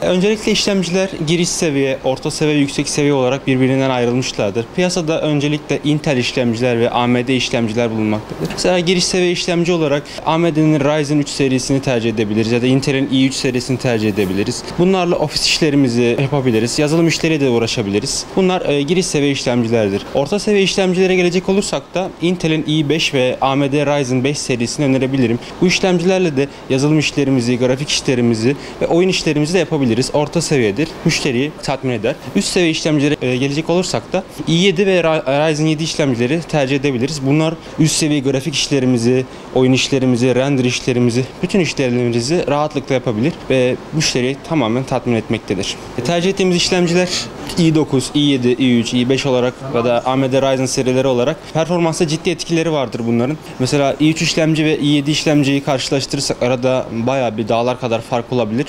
Öncelikle işlemciler giriş seviye, orta seviye, yüksek seviye olarak birbirinden ayrılmışlardır. Piyasada öncelikle Intel işlemciler ve AMD işlemciler bulunmaktadır. Mesela giriş seviye işlemci olarak AMD'nin Ryzen 3 serisini tercih edebiliriz ya da Intel'in i3 serisini tercih edebiliriz. Bunlarla ofis işlerimizi yapabiliriz, yazılım işleriyle de uğraşabiliriz. Bunlar giriş seviye işlemcilerdir. Orta seviye işlemcilere gelecek olursak da Intel'in i5 ve AMD Ryzen 5 serisini önerebilirim. Bu işlemcilerle de yazılım işlerimizi, grafik işlerimizi ve oyun işlerimizi de yapabiliriz. Orta seviyedir. Müşteriyi tatmin eder. Üst seviye işlemcilere gelecek olursak da i7 ve Ryzen 7 işlemcileri tercih edebiliriz. Bunlar üst seviye grafik işlerimizi, oyun işlerimizi, render işlerimizi, bütün işlerimizi rahatlıkla yapabilir ve müşteriyi tamamen tatmin etmektedir. Tercih ettiğimiz işlemciler i9, i7, i3, i5 olarak ya da AMD Ryzen serileri olarak performansta ciddi etkileri vardır bunların. Mesela i3 işlemci ve i7 işlemciyi karşılaştırırsak arada bayağı bir dağlar kadar fark olabilir.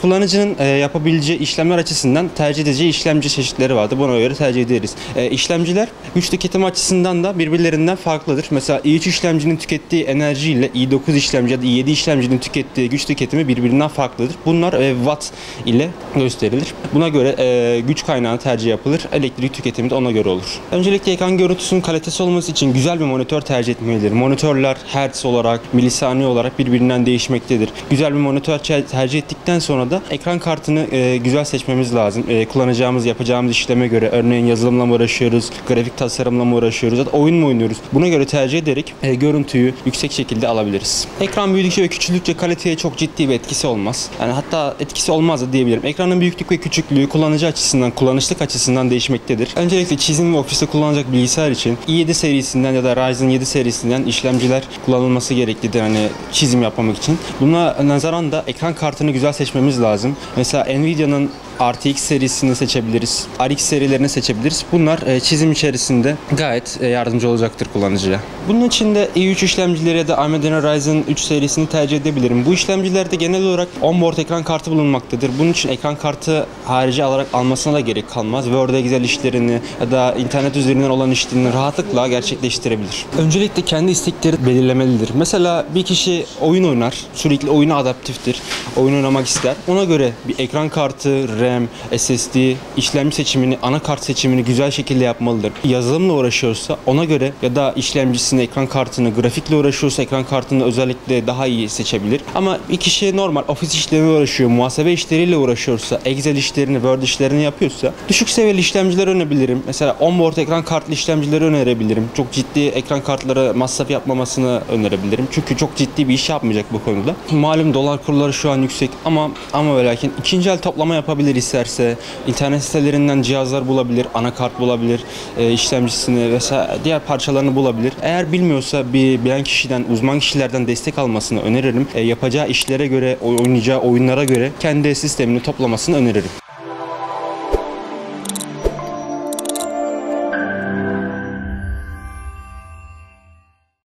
Kullanıcının yapabileceği işlemler açısından tercih edeceği işlemci çeşitleri vardır. Buna göre tercih ederiz. İşlemciler güç tüketimi açısından da birbirlerinden farklıdır. Mesela i3 işlemcinin tükettiği enerji ile i9 işlemci ya da i7 işlemcinin tükettiği güç tüketimi birbirinden farklıdır. Bunlar watt ile gösterilir. Buna göre güç kaynağını tercih yapılır. Elektrik tüketimi de ona göre olur. Öncelikle ekran görüntüsünün kalitesi olması için güzel bir monitör tercih etmelidir. Monitörler hertz olarak, milisaniye olarak birbirinden değişmektedir. Güzel bir monitör tercih ettikten sonra da ekran kartını güzel seçmemiz lazım. Kullanacağımız, yapacağımız işleme göre, örneğin yazılımla mı uğraşıyoruz, grafik tasarımla mı uğraşıyoruz ya da oyun mu oynuyoruz? Buna göre tercih ederek görüntüyü yüksek şekilde alabiliriz. Ekran büyüdükçe ve küçüldükçe kaliteye çok ciddi bir etkisi olmaz. Yani hatta etkisi olmaz da diyebilirim. Ekranın büyüklük ve küçüklüğü kullanıcı açısından, kullanışlık açısından değişmektedir. Öncelikle çizim ve ofiste kullanacak bilgisayar için i7 serisinden ya da Ryzen 7 serisinden işlemciler kullanılması gereklidir hani çizim yapmak için. Buna nazaran da ekran kartını güzel seçmemiz lazım. Mesela Nvidia'nın RTX serisini seçebiliriz. RX serilerini seçebiliriz. Bunlar çizim içerisinde gayet yardımcı olacaktır kullanıcıya. Bunun için de i3 işlemcileri ya da AMD'nin Ryzen 3 serisini tercih edebilirim. Bu işlemcilerde genel olarak onboard ekran kartı bulunmaktadır. Bunun için ekran kartı harici alarak almasına da gerek kalmaz. Word, Excel işlerini ya da internet üzerinden olan işlerini rahatlıkla gerçekleştirebilir. Öncelikle kendi istekleri belirlemelidir. Mesela bir kişi oyun oynar, sürekli oyuna adaptiftir, oyun oynamak ister. Ona göre bir ekran kartı, RAM, SSD, işlemci seçimini, anakart seçimini güzel şekilde yapmalıdır. Yazılımla uğraşıyorsa ona göre ya da işlemcisini, ekran kartını, grafikle uğraşıyorsa ekran kartını özellikle daha iyi seçebilir. Ama bir kişi normal ofis işleriyle uğraşıyor, muhasebe işleriyle uğraşıyorsa, Excel işlerini, Word işlerini yapıyorsa düşük seviyeli işlemciler önerebilirim. Mesela onboard ekran kartlı işlemcileri önerebilirim. Çok ciddi ekran kartları masraf yapmamasını önerebilirim. Çünkü çok ciddi bir iş yapmayacak bu konuda. Malum dolar kurları şu an yüksek ama ve lakin ikinci el toplama yapabilir isterse. İnternet sitelerinden cihazlar bulabilir, anakart bulabilir, işlemcisini vesaire diğer parçalarını bulabilir. Eğer bilmiyorsa bir bilen kişiden, uzman kişilerden destek almasını öneririm. Yapacağı işlere göre, oynayacağı oyunlara göre kendi sistemini toplamasını öneririm.